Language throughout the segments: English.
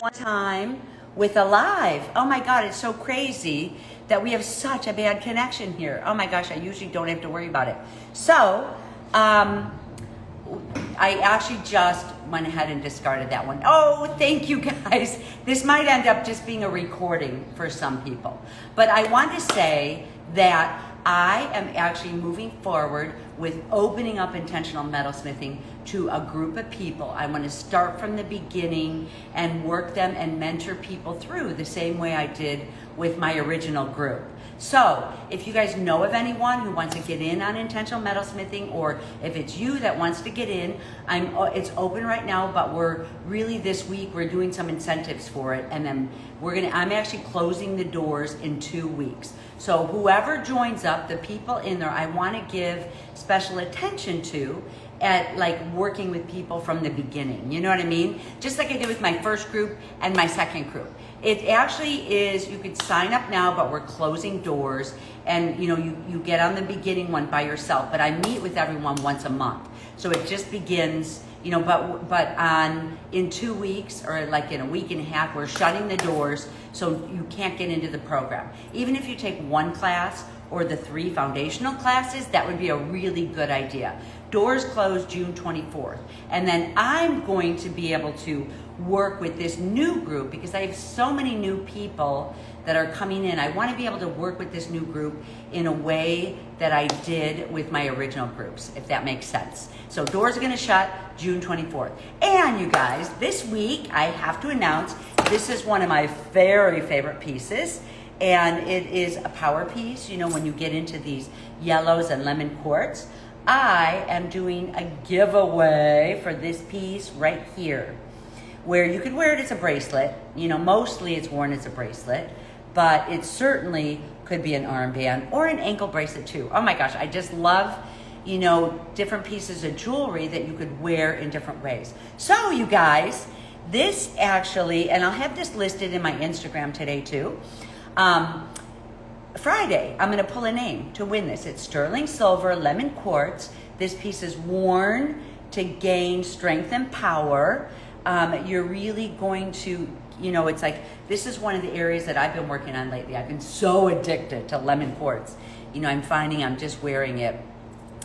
one time with a live. Oh my God, it's so crazy that we have such a bad connection here. Oh my gosh, I usually don't have to worry about it. So, I actually just went ahead and discarded that one. Oh, thank you guys. This might end up just being a recording for some people. But I want to say that I am actually moving forward with opening up Intentional Metalsmithing to a group of people. I want to start from the beginning and work them and mentor people through the same way I did with my original group. So if you guys know of anyone who wants to get in on Intentional Metalsmithing, or if it's you that wants to get in, it's open right now, but we're really this week, we're doing some incentives for it. And then I'm actually closing the doors in 2 weeks. So whoever joins up, the people in there, I want to give special attention to at like working with people from the beginning. You know what I mean? Just like I did with my first group and my second group. It actually is, you could sign up now, but we're closing doors, and you get on the beginning one by yourself, but I meet with everyone once a month. So it just begins, but in 2 weeks or like in a week and a half, we're shutting the doors so you can't get into the program. Even if you take one class or the 3 foundational classes, that would be a really good idea. Doors close June 24th. And then I'm going to be able to work with this new group because I have so many new people that are coming in. I want to be able to work with this new group in a way that I did with my original groups, if that makes sense. So doors are going to shut June 24th. And you guys, this week I have to announce this is one of my very favorite pieces. And it is a power piece. When you get into these yellows and lemon quartz, I am doing a giveaway for this piece right here, where you could wear it as a bracelet. Mostly it's worn as a bracelet, but it certainly could be an armband or an ankle bracelet too. Oh my gosh, I just love, different pieces of jewelry that you could wear in different ways. So you guys, this actually, and I'll have this listed in my Instagram today too. Friday, I'm going to pull a name to win this. It's sterling silver, lemon quartz. This piece is worn to gain strength and power. You're really going to, it's like, this is one of the areas that I've been working on lately. I've been so addicted to lemon quartz. I'm finding I'm just wearing it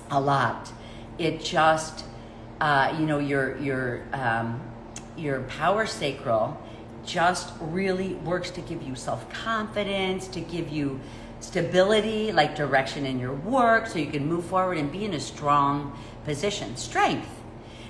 a lot. It just, your power sacral just really works to give you self-confidence, to give you stability, like direction in your work, so you can move forward and be in a strong position. Strength.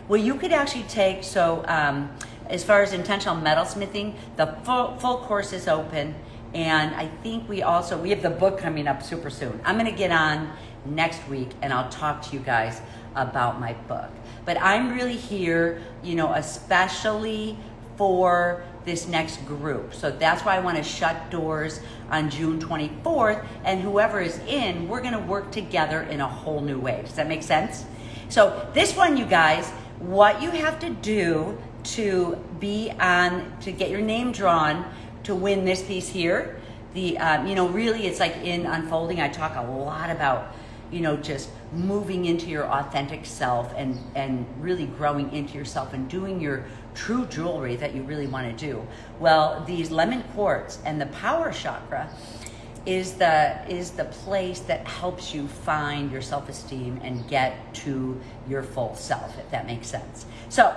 Well, you could actually take, as far as Intentional Metalsmithing, the full course is open, and I think we have the book coming up super soon. I'm going to get on next week, and I'll talk to you guys about my book. But I'm really here, especially for this next group. So that's why I want to shut doors on June 24th, and whoever is in, we're going to work together in a whole new way. Does that make sense? So this one, you guys, what you have to do to get your name drawn to win this piece here, really it's like in unfolding, I talk a lot about, just moving into your authentic self and really growing into yourself and doing your true jewelry that you really want to do. Well, these lemon quartz and the power chakra is the place that helps you find your self-esteem and get to your full self, if that makes sense. So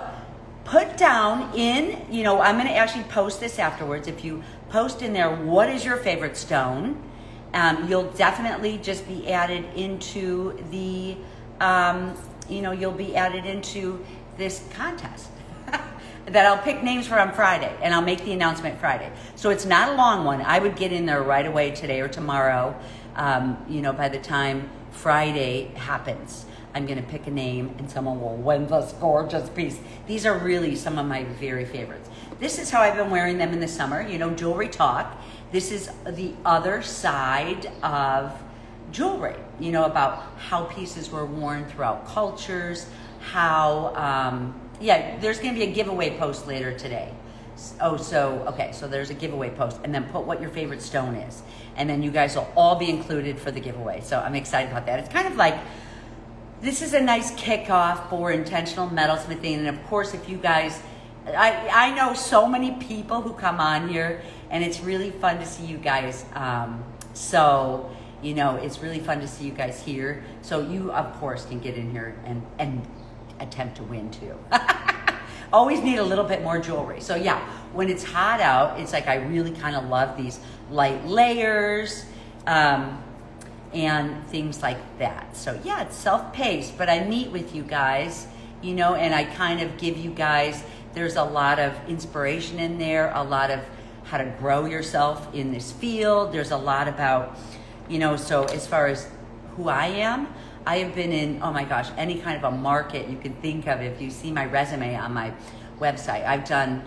put down I'm going to actually post this afterwards. If you post in there, what is your favorite stone? You'll definitely just be added into the, you'll be added into this contest that I'll pick names for on Friday, and I'll make the announcement Friday. So it's not a long one. I would get in there right away today or tomorrow. By the time Friday happens, I'm going to pick a name and someone will win this gorgeous piece. These are really some of my very favorites. This is how I've been wearing them in the summer. Jewelry talk. This is the other side of jewelry, about how pieces were worn throughout cultures, how, there's going to be a giveaway post later today. So there's a giveaway post, and then put what your favorite stone is. And then you guys will all be included for the giveaway. So I'm excited about that. It's kind of like, this is a nice kickoff for Intentional Metalsmithing. And of course, if you guys I know so many people who come on here, and it's really fun to see you guys. So, you know, it's really fun to see you guys here. So you, of course, can get in here and attempt to win too. Always need a little bit more jewelry. So yeah, when it's hot out, it's like I really kind of love these light layers and things like that. So yeah, it's self-paced, but I meet with you guys, you know, and I kind of give you guys, there's a lot of inspiration in there, a lot of how to grow yourself in this field. There's a lot about, you know, so as far as who I am, I have been in, oh my gosh, any kind of a market you can think of. If you see my resume on my website, I've done,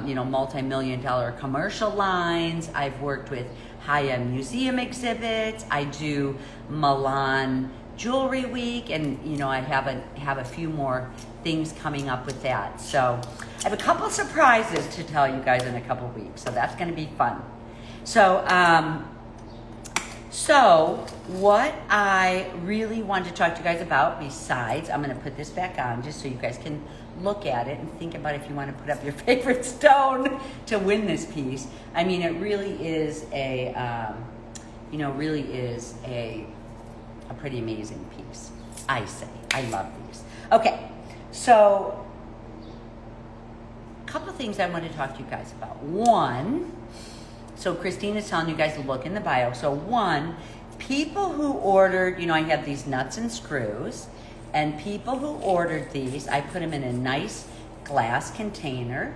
you know, multi-million-dollar commercial lines. I've worked with high-end museum exhibits. I do Milan Jewelry Week, and you know, I have a few more things coming up with that. So I have a couple surprises to tell you guys in a couple weeks. So that's going to be fun. So what I really wanted to talk to you guys about, besides, I'm going to put this back on just so you guys can look at it and think about if you want to put up your favorite stone to win this piece. I mean, it really is a, you know, really is a pretty amazing piece, I say. I love these. Okay, so a couple of things I want to talk to you guys about. One, so Christine is telling you guys to look in the bio. So one, people who ordered, you know, I have these nuts and screws, and people who ordered these, I put them in a nice glass container.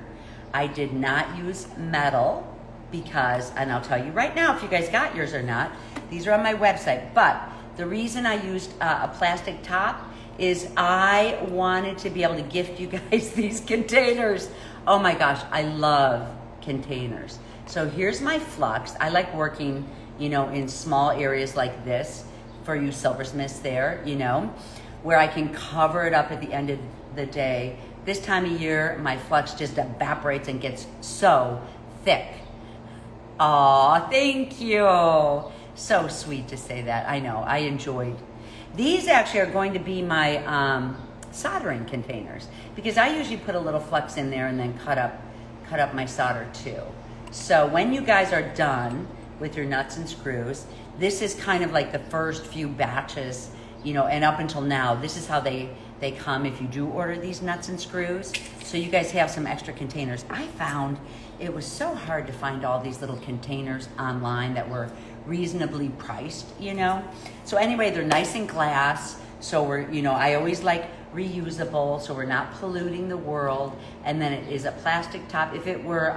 I did not use metal because, and I'll tell you right now if you guys got yours or not, these are on my website, but the reason I used a plastic top is I wanted to be able to gift you guys these containers. Oh my gosh, I love containers. So here's my flux. I like working, you know, in small areas like this for you silversmiths there, you know, where I can cover it up at the end of the day. This time of year, my flux just evaporates and gets so thick. Aw, thank you. So sweet to say that. I know, I enjoyed. These actually are going to be my soldering containers because I usually put a little flux in there and then cut up my solder too. So when you guys are done with your nuts and screws, this is kind of like the first few batches, you know, and up until now, this is how they come if you do order these nuts and screws. So you guys have some extra containers. I found it was so hard to find all these little containers online that were reasonably priced, you know. So anyway, they're nice and glass. So we're, you know, I always like reusable, so we're not polluting the world. And then it is a plastic top. If it were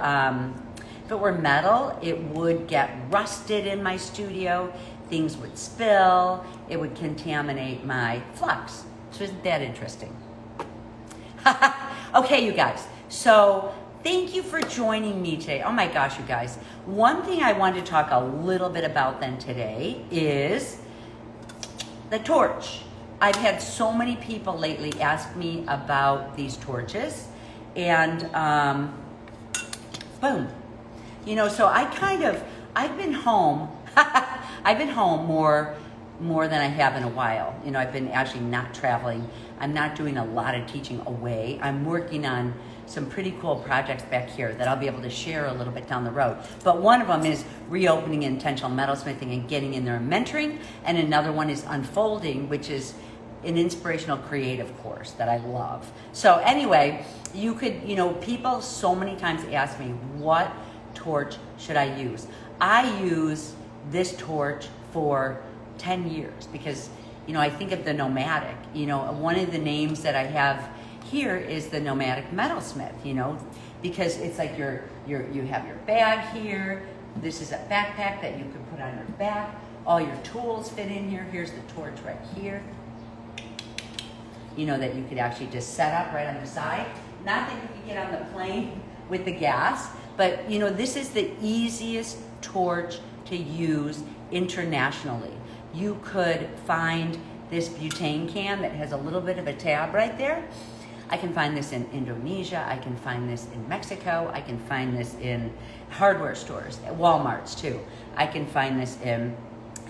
metal, it would get rusted in my studio. Things would spill. It would contaminate my flux. So isn't that interesting? Okay, you guys. So thank you for joining me today. Oh my gosh, you guys. One thing I wanted to talk a little bit about then today is the torch. I've had so many people lately ask me about these torches, and boom. You know, so I've been home. I've been home more than I have in a while. You know, I've been actually not traveling. I'm not doing a lot of teaching away. I'm working on some pretty cool projects back here that I'll be able to share a little bit down the road. But one of them is reopening Intentional Metalsmithing and getting in there and mentoring. And another one is Unfolding, which is an inspirational creative course that I love. So anyway, you could, you know, people so many times ask me, what torch should I use? I use this torch for 10 years because, you know, I think of the nomadic. You know, one of the names that I have here is the nomadic metalsmith, you know, because it's like you have your bag here. This is a backpack that you can put on your back. All your tools fit in here. Here's the torch right here. You know, that you could actually just set up right on the side. Not that you could get on the plane with the gas, but you know, this is the easiest torch to use internationally. You could find this butane can that has a little bit of a tab right there. I can find this in Indonesia. I can find this in Mexico. I can find this in hardware stores, at Walmarts too. I can find this in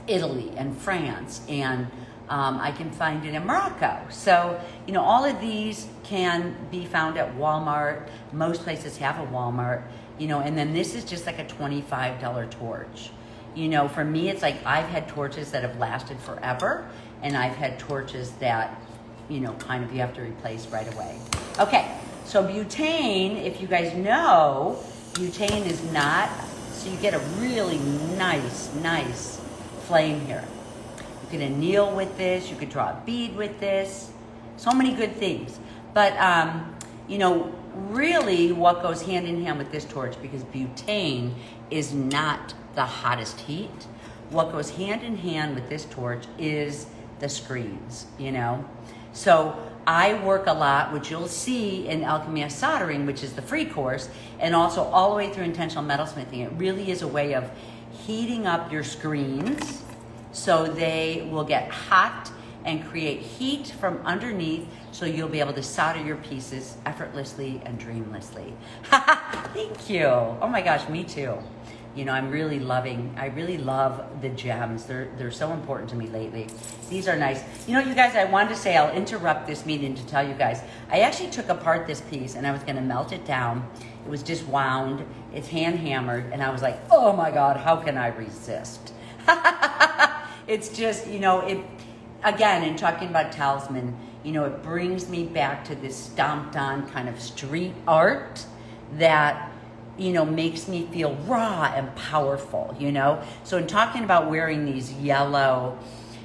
Italy and France and I can find it in Morocco. So, all of these can be found at Walmart. Most places have a Walmart, and then this is just like a $25 torch. For me, it's like I've had torches that have lasted forever, and I've had torches that, kind of you have to replace right away. Okay, so butane, if you guys know, butane is not, so you get a really nice flame here. You can anneal with this, you could draw a bead with this, so many good things. But, really what goes hand in hand with this torch, because butane is not the hottest heat, what goes hand in hand with this torch is the screens, So I work a lot, which you'll see in Alchemy of Soldering, which is the free course, and also all the way through Intentional Metalsmithing. It really is a way of heating up your screens so they will get hot and create heat from underneath, so you'll be able to solder your pieces effortlessly and dreamlessly. Thank you. Oh my gosh, me too. I really love the gems. They're so important to me lately. These are nice. You guys, I wanted to say, I'll interrupt this meeting to tell you guys, I actually took apart this piece and I was gonna melt it down. It was just wound, it's hand hammered, and I was like, oh my God, how can I resist? It's just, again, in talking about talisman, it brings me back to this stomped on kind of street art that, makes me feel raw and powerful, So in talking about wearing these yellow,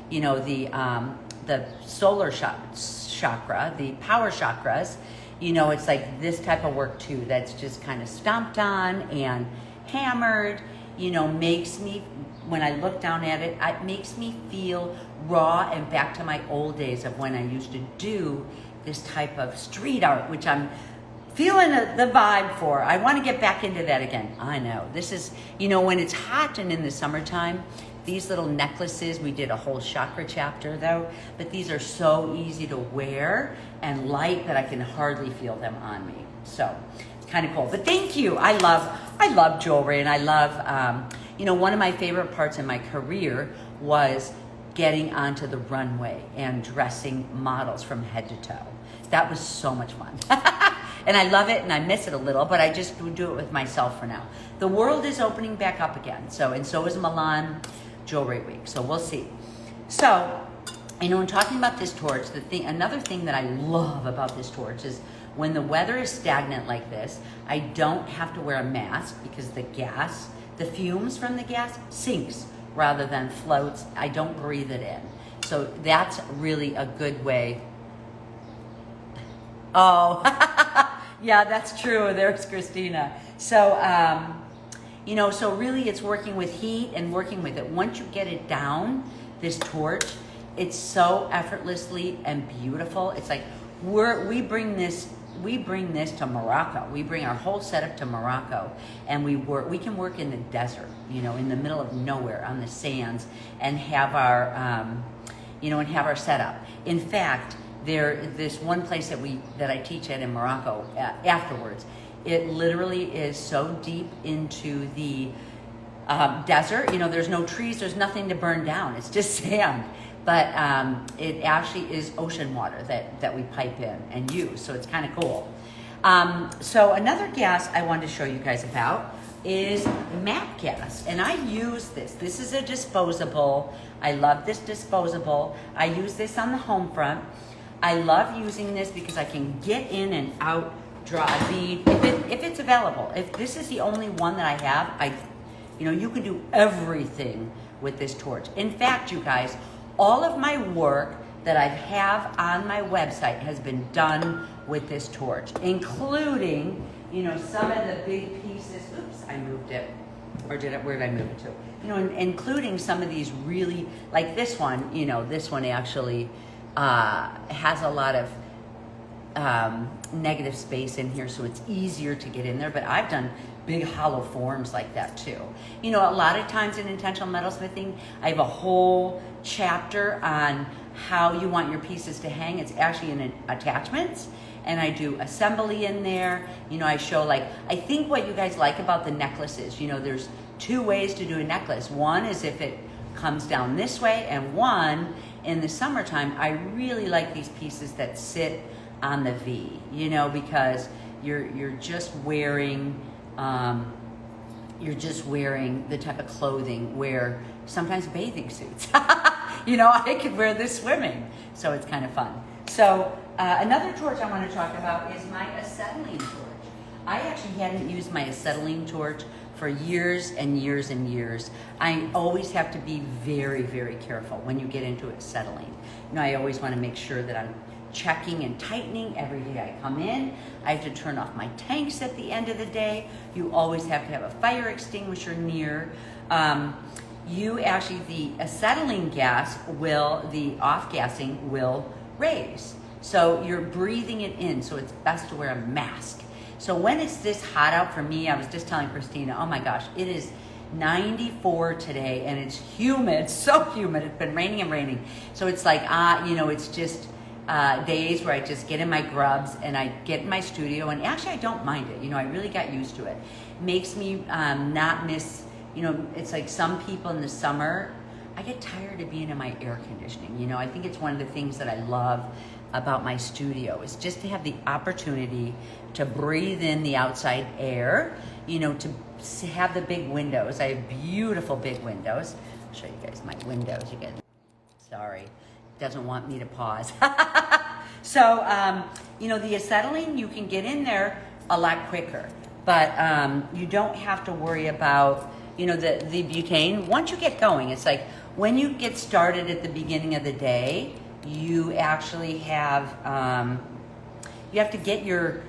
the solar chakra, the power chakras, it's like this type of work too, that's just kind of stomped on and hammered, makes me, when I look down at it, it makes me feel raw and back to my old days of when I used to do this type of street art, which I'm feeling the vibe for. I want to get back into that again. I know. This is, when it's hot and in the summertime, these little necklaces, we did a whole chakra chapter though, but these are so easy to wear and light that I can hardly feel them on me. So it's kind of cool. But thank you. I love jewelry, and I love, one of my favorite parts in my career was getting onto the runway and dressing models from head to toe. That was so much fun. And I love it and I miss it a little, but I just do it with myself for now. The world is opening back up again. And so is Milan Jewelry Week. So we'll see. So, in talking about this torch, another thing that I love about this torch is when the weather is stagnant like this, I don't have to wear a mask because the fumes from the gas sinks rather than floats. I don't breathe it in. So that's really a good way. Oh, yeah, that's true. There's Christina. So, so really it's working with heat and working with it. Once you get it down, this torch, it's so effortlessly and beautiful. It's like we bring this to Morocco. We bring our whole setup to Morocco, and we can work in the desert, in the middle of nowhere on the sands, and have our setup. In fact, this one place that I teach at in Morocco afterwards, it literally is so deep into the desert. There's no trees, there's nothing to burn down. It's just sand. But it actually is ocean water that we pipe in and use. So it's kind of cool. So another gas I wanted to show you guys about is MAPP gas. And I use this. This is a disposable. I love this disposable. I use this on the home front. I love using this because I can get in and out, draw a bead, if it's available. If this is the only one that I have, you can do everything with this torch. In fact, you guys, all of my work that I have on my website has been done with this torch, including, some of the big pieces. Oops, I moved it. Or where did I move it to? Including some of these really, like this one, this one actually has a lot of negative space in here, so it's easier to get in there. But I've done big hollow forms like that too. A lot of times in Intentional Metalsmithing, I have a whole chapter on how you want your pieces to hang. It's actually in attachments, and I do assembly in there. I show I think what you guys like about the necklaces, there's two ways to do a necklace. One is if it comes down this way, and one in the summertime, I really like these pieces that sit on the V, you know, because you're just wearing the type of clothing where sometimes bathing suits. You know, I could wear this swimming, so it's kind of fun. So another torch I want to talk about is my acetylene torch. I actually hadn't used my acetylene torch for years and years and years. I always have to be very, very careful when you get into acetylene. You know, I always want to make sure that I'm checking and tightening every day I come in. I have to turn off my tanks at the end of the day. You always have to have a fire extinguisher near. The acetylene gas the off-gassing will raise. So you're breathing it in, so it's best to wear a mask. So when it's this hot out for me, I was just telling Christina, oh my gosh, it is 94 today and it's humid, so humid. It's been raining and raining. So it's like, it's just days where I just get in my grubs and I get in my studio, and actually I don't mind it. You know, I really got used to it. Makes me not miss, you know, it's like some people in the summer, I get tired of being in my air conditioning. You know, I think it's one of the things that I love about my studio is just to have the opportunity to breathe in the outside air, you know, to have the big windows. I have beautiful big windows. I'll show you guys my windows. Sorry, doesn't want me to pause. So, the acetylene, you can get in there a lot quicker, but you don't have to worry about, the butane. Once you get going, it's like when you get started at the beginning of the day, you actually have, you have to get your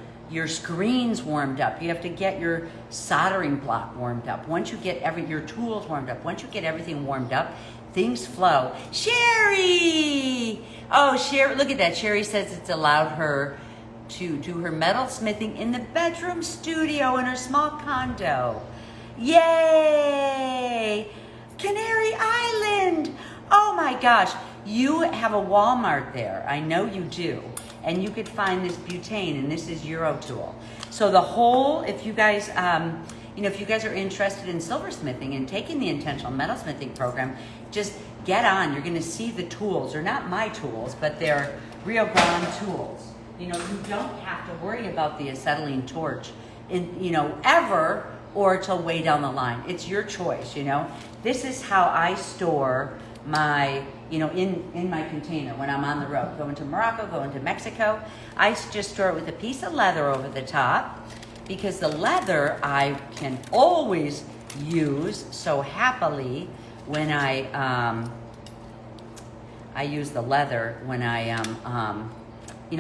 screens warmed up. You have to get your soldering block warmed up. Once you get your tools warmed up, once you get everything warmed up, things flow. Sherry! Oh, Sherry, look at that. Sherry says it's allowed her to do her metalsmithing in the bedroom studio in her small condo. Yay! Canary Island! Oh my gosh, you have a Walmart there. I know you do. And you could find this butane, and this is Eurotool. So the whole, if you guys are interested in silversmithing and taking the Intentional Metalsmithing program, just get on. You're gonna see the tools. They're not my tools, but they're Rio Grande tools. You don't have to worry about the acetylene torch ever or till way down the line. It's your choice, This is how I store my, in my container when I'm on the road, going to Morocco, going to Mexico. I just store it with a piece of leather over the top, because the leather I can always use so happily when I use the leather when I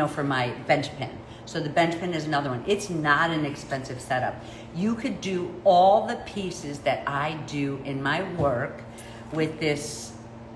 for my bench pin. So the bench pin is another one. It's not an expensive setup. You could do all the pieces that I do in my work with this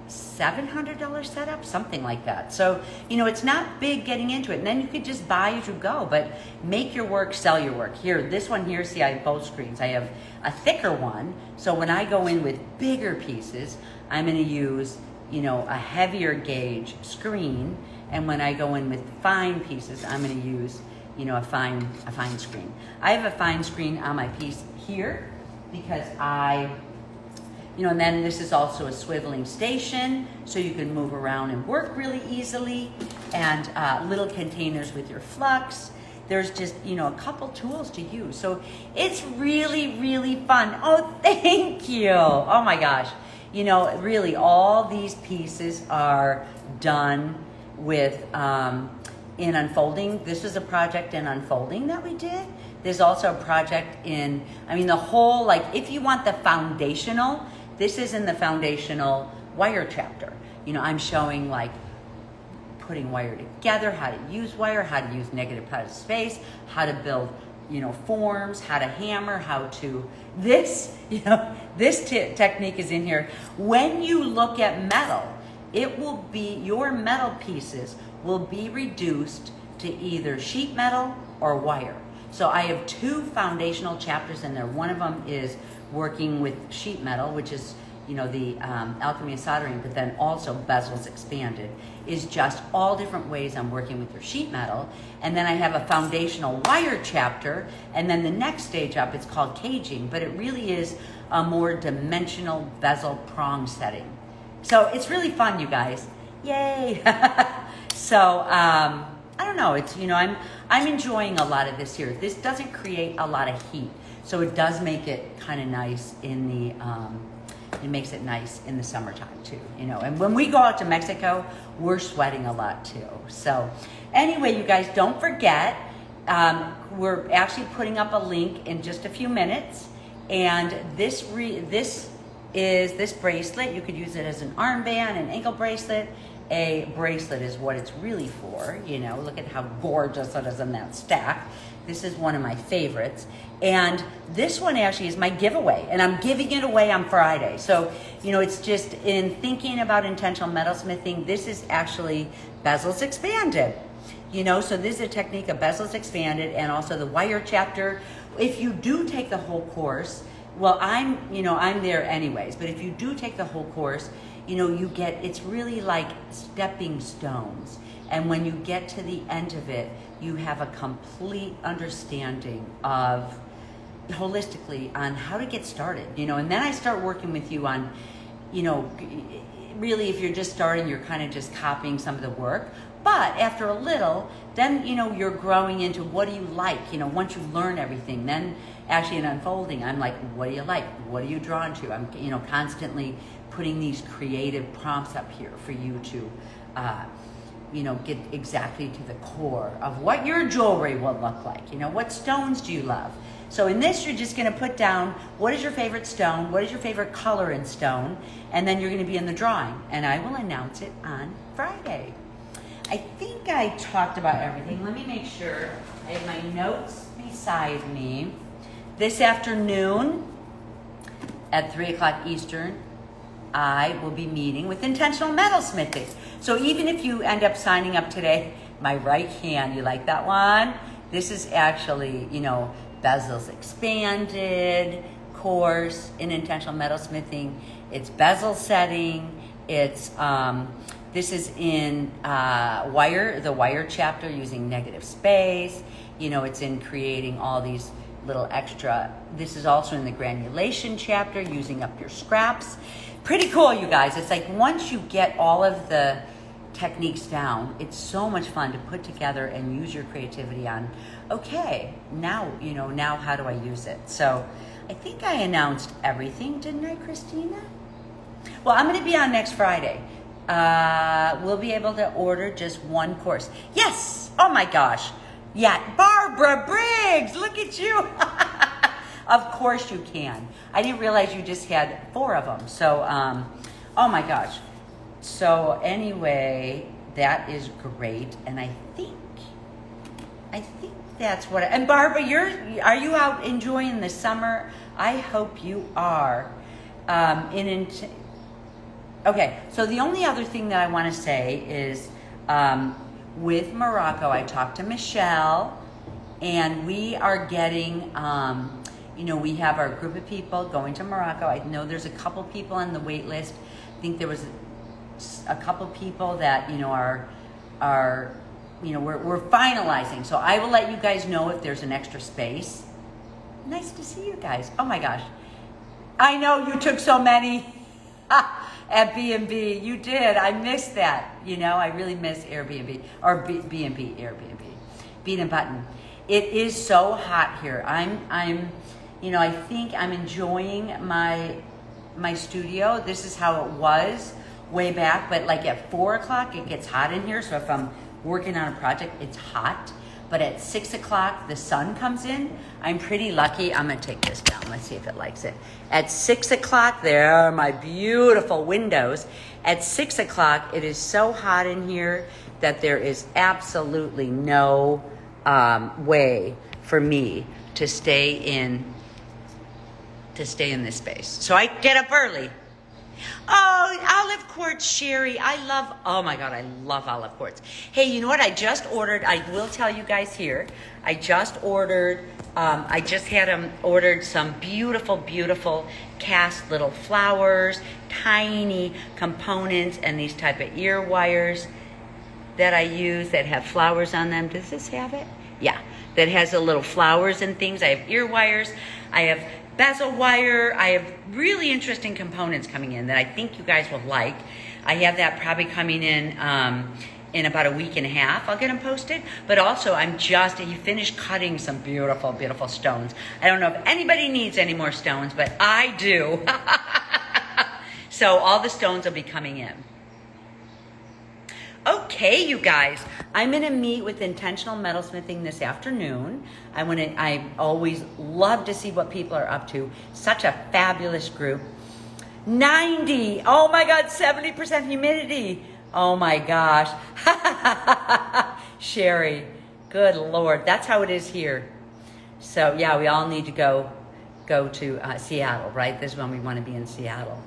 $700 setup, something like that. So, it's not big getting into it. And then you could just buy as you go, but make your work, sell your work. Here, this one here, see, I have both screens. I have a thicker one. So when I go in with bigger pieces, I'm going to use, a heavier gauge screen. And when I go in with fine pieces, I'm going to use, a fine screen. I have a fine screen on my piece here because and then this is also a swiveling station, so you can move around and work really easily, and little containers with your flux. There's just, a couple tools to use. So it's really, really fun. Oh, thank you. Oh my gosh. Really all these pieces are done with, in unfolding. This is a project in unfolding that we did. There's also a project if you want the foundational, this is in the foundational wire chapter. I'm showing putting wire together, how to use wire, how to use negative positive space, how to build, forms, how to hammer, this technique is in here. When you look at metal, your metal pieces will be reduced to either sheet metal or wire. So I have two foundational chapters in there. One of them is working with sheet metal, which is, the alchemy of soldering, but then also bezels expanded, is just all different ways I'm working with your sheet metal. And then I have a foundational wire chapter, and then the next stage up, it's called caging, but it really is a more dimensional bezel prong setting. So it's really fun, you guys. Yay. So, I don't know. It's, I'm enjoying a lot of this here. This doesn't create a lot of heat. So it does make it kind of nice in the, it makes it nice in the summertime too, and when we go out to Mexico, we're sweating a lot too. So anyway, you guys, don't forget, we're actually putting up a link in just a few minutes, and this bracelet, you could use it as an armband, an ankle bracelet. A bracelet is what it's really for, look at how gorgeous it is in that stack. This is one of my favorites. And this one actually is my giveaway, and I'm giving it away on Friday. So, it's just in thinking about intentional metalsmithing, this is actually bezels expanded. So this is a technique of bezels expanded and also the wire chapter. If you do take the whole course, well, I'm there anyways, but if you do take the whole course, it's really like stepping stones. And when you get to the end of it, you have a complete understanding of holistically on how to get started, and then I start working with you on, really if you're just starting, you're kind of just copying some of the work. But after a little, then, you're growing into what do you like, once you learn everything, then actually in unfolding, I'm like, what do you like? What are you drawn to? I'm, constantly putting these creative prompts up here for you to, get exactly to the core of what your jewelry will look like. What stones do you love? So in this, you're just going to put down what is your favorite stone, what is your favorite color in stone, and then you're going to be in the drawing, and I will announce it on Friday. I think I talked about everything. Let me make sure I have my notes beside me. This afternoon at 3 o'clock Eastern, I will be meeting with Intentional Metalsmithing. So even if you end up signing up today, my right hand, you like that one? This is actually, bezels expanded course in Intentional Metalsmithing. It's bezel setting. It's, this is in the wire chapter using negative space. It's in creating all these little extra. This is also in the granulation chapter, using up your scraps. Pretty cool, you guys. It's like once you get all of the techniques down, it's so much fun to put together and use your creativity on, okay, now how do I use it? So I think I announced everything, didn't I, Christina? Well, I'm going to be on next Friday. We'll be able to order just one course. Yes! Oh my gosh. Yeah, Barbara Briggs, look at you. Of course you can. I didn't realize you just had 4 of them. So, oh my gosh. So anyway, that is great. And I think that's what, and Barbara, are you out enjoying the summer? I hope you are. Okay, so the only other thing that I want to say is, with Morocco, I talked to Michelle, and we are getting, we have our group of people going to Morocco. I know there's a couple people on the wait list. I think there was a couple people that, we're finalizing. So I will let you guys know if there's an extra space. Nice to see you guys. Oh my gosh. I know you took so many at B&B. You did. I missed that. I really miss Airbnb or B&B, Airbnb. Bean and Button. It is so hot here. I think I'm enjoying my studio. This is how it was way back, but like at 4 o'clock, it gets hot in here. So if I'm working on a project, it's hot. But at 6 o'clock, the sun comes in. I'm pretty lucky. I'm going to take this down. Let's see if it likes it. At 6 o'clock, there are my beautiful windows. At 6 o'clock, it is so hot in here that there is absolutely no way for me to stay in this space. So I get up early. Oh, olive quartz, Sherry. Oh my God, I love olive quartz. Hey, you know what? I just ordered, I will tell you guys here, I just ordered some beautiful, beautiful cast little flowers, tiny components, and these type of ear wires that I use that have flowers on them. Does this have it? Yeah, that has the little flowers and things. I have ear wires. I have bezel wire. I have really interesting components coming in that I think you guys will like. I have that probably coming in about a week and a half. I'll get them posted. But also, he finished cutting some beautiful, beautiful stones. I don't know if anybody needs any more stones, but I do. So all the stones will be coming in. Okay, you guys, I'm gonna meet with Intentional Metalsmithing this afternoon. I always love to see what people are up to. Such a fabulous group. 90, oh my God, 70% humidity. Oh my gosh. Sherry, good Lord, that's how it is here. So yeah, we all need to go to Seattle, right? This is when we want to be in Seattle.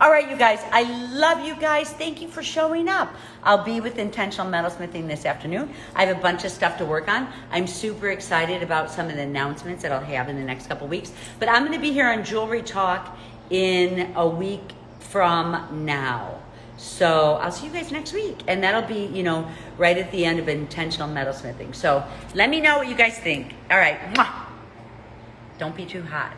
All right, you guys, I love you guys. Thank you for showing up. I'll be with Intentional Metalsmithing this afternoon. I have a bunch of stuff to work on. I'm super excited about some of the announcements that I'll have in the next couple weeks. But I'm going to be here on Jewelry Talk in a week from now. So I'll see you guys next week. And that'll be, right at the end of Intentional Metalsmithing. So let me know what you guys think. All right. Mwah. Don't be too hot.